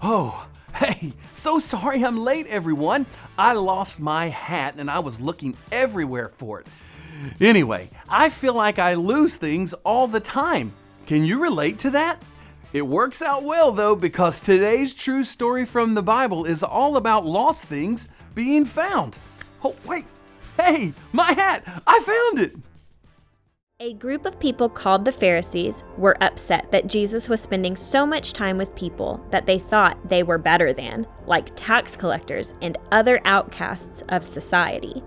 Oh, hey, so sorry I'm late, everyone. I lost my hat and I was looking everywhere for it. Anyway, I feel like I lose things all the time. Can you relate to that? It works out well, though, because today's true story from the Bible is all about lost things being found. Oh, wait. Hey, my hat! I found it! A group of people called the Pharisees were upset that Jesus was spending so much time with people that they thought they were better than, like tax collectors and other outcasts of society.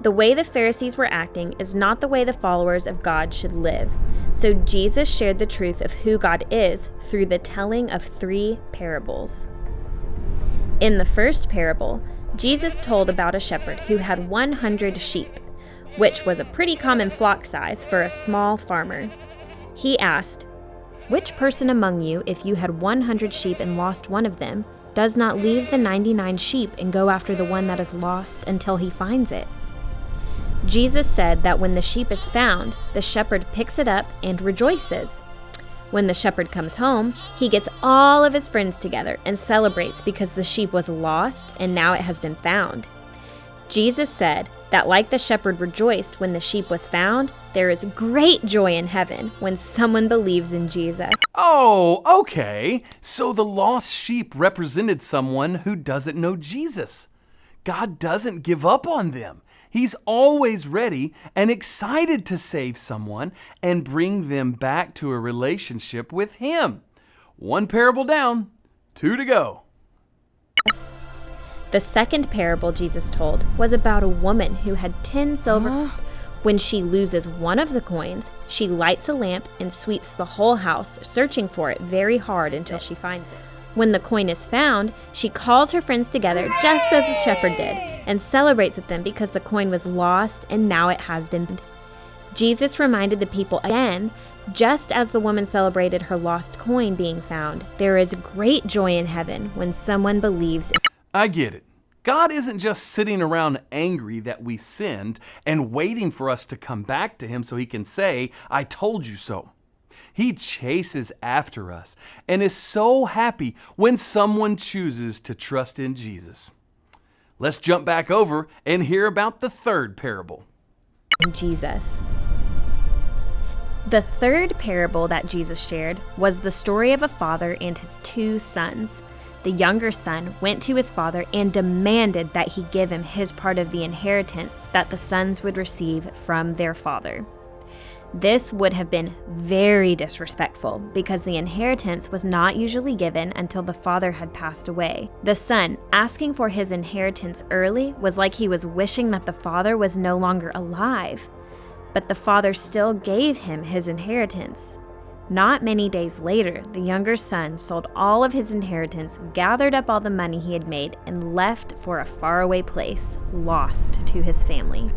The way the Pharisees were acting is not the way the followers of God should live. So Jesus shared the truth of who God is through the telling of 3 parables. In the first parable, Jesus told about a shepherd who had 100 sheep, which was a pretty common flock size for a small farmer. He asked, "Which person among you, if you had 100 sheep and lost one of them, does not leave the 99 sheep and go after the one that is lost until he finds it?" Jesus said that when the sheep is found, the shepherd picks it up and rejoices. When the shepherd comes home, he gets all of his friends together and celebrates because the sheep was lost and now it has been found. Jesus said that like the shepherd rejoiced when the sheep was found, there is great joy in heaven when someone believes in Jesus. Oh, okay. So the lost sheep represented someone who doesn't know Jesus. God doesn't give up on them. He's always ready and excited to save someone and bring them back to a relationship with Him. 1 parable down, 2 to go. The second parable Jesus told was about a woman who had 10 silver. When she loses one of the coins, she lights a lamp and sweeps the whole house, searching for it very hard until she finds it. When the coin is found, she calls her friends together just as the shepherd did and celebrates with them because the coin was lost and now it has been found. Jesus reminded the people again, just as the woman celebrated her lost coin being found, there is great joy in heaven when someone believes. I get it. God isn't just sitting around angry that we sinned and waiting for us to come back to Him so He can say, "I told you so." He chases after us and is so happy when someone chooses to trust in Jesus. Let's jump back over and hear about the third parable. Jesus. The third parable that Jesus shared was the story of a father and his 2 sons. The younger son went to his father and demanded that he give him his part of the inheritance that the sons would receive from their father. This would have been very disrespectful because the inheritance was not usually given until the father had passed away. The son asking for his inheritance early was like he was wishing that the father was no longer alive. But the father still gave him his inheritance. Not many days later, the younger son sold all of his inheritance, gathered up all the money he had made, and left for a faraway place, lost to his family.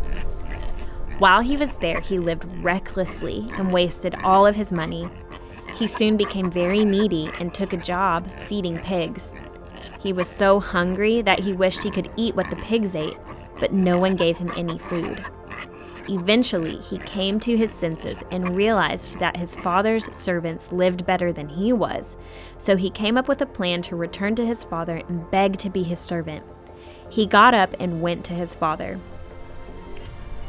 While he was there, he lived recklessly and wasted all of his money. He soon became very needy and took a job feeding pigs. He was so hungry that he wished he could eat what the pigs ate, but no one gave him any food. Eventually, he came to his senses and realized that his father's servants lived better than he was, so he came up with a plan to return to his father and beg to be his servant. He got up and went to his father.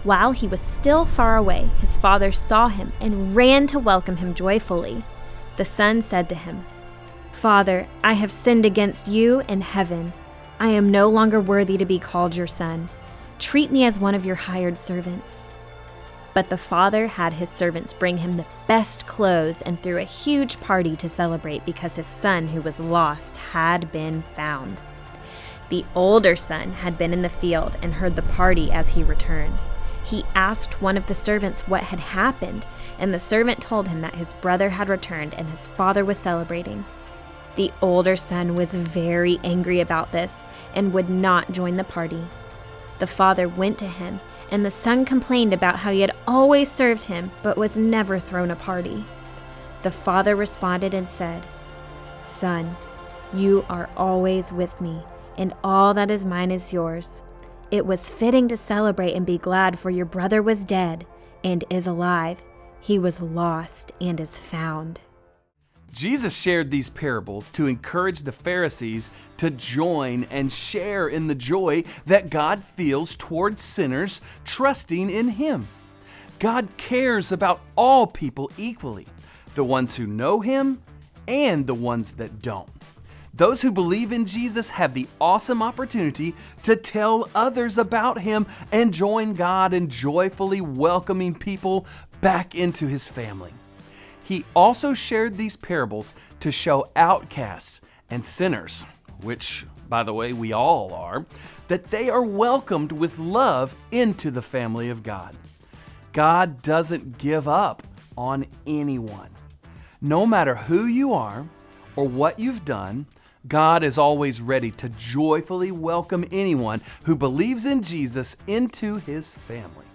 While he was still far away, his father saw him and ran to welcome him joyfully. The son said to him, "Father, I have sinned against you and heaven. I am no longer worthy to be called your son. Treat me as one of your hired servants." But the father had his servants bring him the best clothes and threw a huge party to celebrate because his son who was lost had been found. The older son had been in the field and heard the party as he returned. He asked one of the servants what had happened, and the servant told him that his brother had returned and his father was celebrating. The older son was very angry about this and would not join the party. The father went to him, and the son complained about how he had always served him but was never thrown a party. The father responded and said, "Son, you are always with me, and all that is mine is yours. It was fitting to celebrate and be glad, for your brother was dead and is alive. He was lost and is found." Jesus shared these parables to encourage the Pharisees to join and share in the joy that God feels towards sinners trusting in Him. God cares about all people equally, the ones who know Him and the ones that don't. Those who believe in Jesus have the awesome opportunity to tell others about Him and join God in joyfully welcoming people back into His family. He also shared these parables to show outcasts and sinners, which, by the way, we all are, that they are welcomed with love into the family of God. God doesn't give up on anyone. No matter who you are or what you've done, God is always ready to joyfully welcome anyone who believes in Jesus into His family.